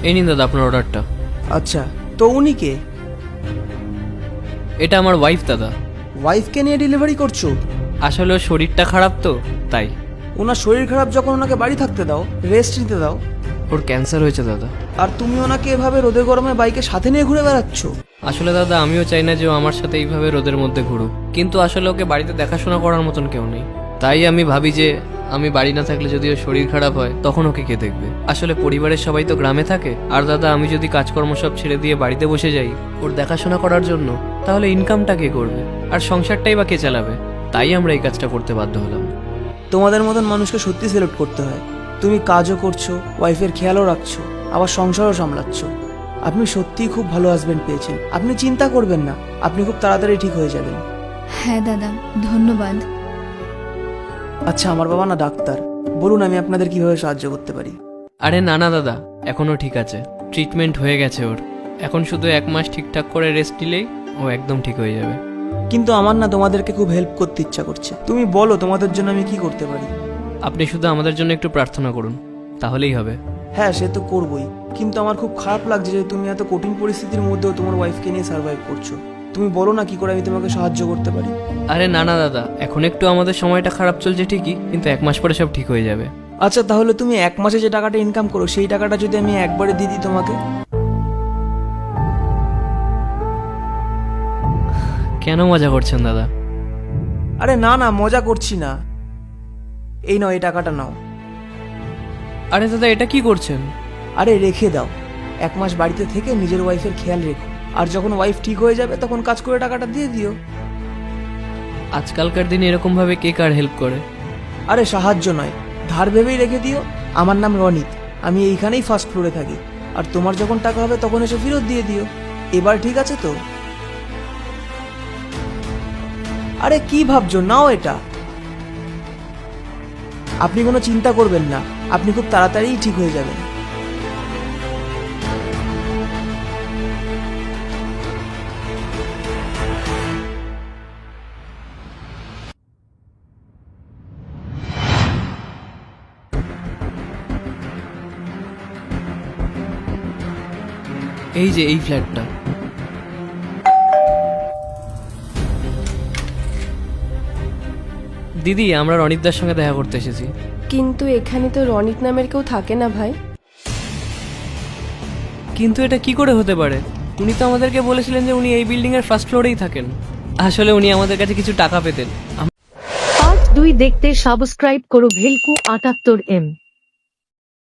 এই নিন দাদা আপনার অর্ডারটা। আচ্ছা, তো উনি কে? এটা আমার ওয়াইফ দাদা। ওয়াইফকে নিয়ে ডেলিভারি করছো? আসলে ওর শরীরটা খারাপ তো তাই। ওনার শরীর খারাপ যখন ওনাকে বাড়ি থাকতে দাও, রেস্ট নিতে দাও, ওর ক্যান্সার হয়েছে দাদা। আর তুমি ওনাকে এভাবে রোদে গরমে বাইকে সাথে নিয়ে ঘুরে বেড়াচ্ছ? আসলে দাদা আমিও চাই না যে ও আমার সাথে এইভাবে রোদের মধ্যে ঘুরুক, কিন্তু আসলে ওকে বাড়িতে দেখাশোনা করার মতন কেউ নেই। তাই আমি ভাবি যে আমি বাড়ি না থাকলে যদি ওর শরীর খারাপ হয় তখন ওকে কে দেখবে। আসলে পরিবারের সবাই তো গ্রামে থাকে, আর দাদা আমি যদি কাজকর্ম সব ছেড়ে দিয়ে বাড়িতে বসে যাই ওর দেখাশোনা করার জন্য, তাহলে ইনকামটা কে করবে আর সংসারটাই বা কে চালাবে? তাই আমরা এই কাজটা করতে বাধ্য হলাম। তোমাদের মতন মানুষকে সত্যি সিলেক্ট করতে হয়। তুমি কাজও করছো, ওয়াইফের খেয়ালও রাখছো, আবার সংসারও সামলাচ্ছ। আপনি সত্যিই খুব ভালো হাজবেন্ড পেয়েছেন। আপনি চিন্তা করবেন না, আপনি খুব তাড়াতাড়ি ঠিক হয়ে যাবেন। হ্যাঁ দাদা, ধন্যবাদ। আচ্ছা, আমার বাবা না ডাক্তার, বলুন আমি আপনাদের কিভাবে সাহায্য করতে পারি? আরে না না দাদা, এখনো ঠিক আছে, ট্রিটমেন্ট হয়ে গেছে ওর। এখন শুধু 1 মাস ঠিকঠাক করে রেস্ট নিলেই ও একদম ঠিক হয়ে যাবে। কিন্তু আমার না তোমাদেরকে খুব হেল্প করতে ইচ্ছা করছে। তুমি বলো তোমাদের জন্য আমি কি করতে পারি? আপনি শুধু আমাদের জন্য একটু প্রার্থনা করুন, তাহলেই হবে। হ্যাঁ, সে তো করবই, কিন্তু আমার খুব খারাপ লাগছে যে তুমি এত কঠিন পরিস্থিতির মধ্যেও তোমার ওয়াইফকে নিয়ে সার্ভাইভ করছো। তুমি বলো না কি করে আমি তোমাকে সাহায্য করতে পারি? আরে না না দাদা, এখন একটু আমাদের সময়টা খারাপ চলছে ঠিকই, কিন্তু 1 মাস পরে সব ঠিক হয়ে যাবে। আচ্ছা, তাহলে তুমি 1 মাসে যে টাকাটা ইনকাম করো সেই টাকাটা যদি আমি একবারে দিয়ে দিই তোমাকে? কেন মজা করছেন দাদা? আরে না না, মজা করছি না। এই নাও, এই টাকাটা নাও। আরে দাদা এটা কি করছেন? আরে রেখে দাও, 1 মাস বাড়িতে থেকে নিজের ওয়াইফের খেয়াল রেখো, আর যখন ওয়াইফ ঠিক হয়ে যাবে তখন কাজ করে টাকাটা দিয়ে দিও। আজকালকার দিনে এরকম ভাবে কে কার হেল্প করে? আরে সাহায্য নয়, ধার ভেবেই রেখে দিও। আমার নাম রনিত, আমি এইখানেই ফার্স্ট ফ্লোরে থাকি, আর তোমার যখন টাকা হবে তখন এসে ফেরত দিয়ে দিও। এবার ঠিক আছে তো? আরে কি ভাবছো, নাও এটা। আপনি কোনো চিন্তা করবেন না, আপনি খুব তাড়াতাড়িই ঠিক হয়ে যাবেন। এই যে এই ফ্ল্যাটটা। দিদি আমরা রনিতদার সঙ্গে দেখা করতে এসেছি। কিন্তু এখানে তো রনিত নামের কেউ থাকে না ভাই। কিন্তু এটা কি করে হতে পারে? উনি তো আমাদেরকে বলেছিলেন যে উনি এই বিল্ডিং এর ফার্স্ট ফ্লোরেই থাকেন। আসলে উনি আমাদের কাছে কিছু টাকা পেতেন। পার্ট 2 দেখতে সাবস্ক্রাইব করো ভেলকু 78M।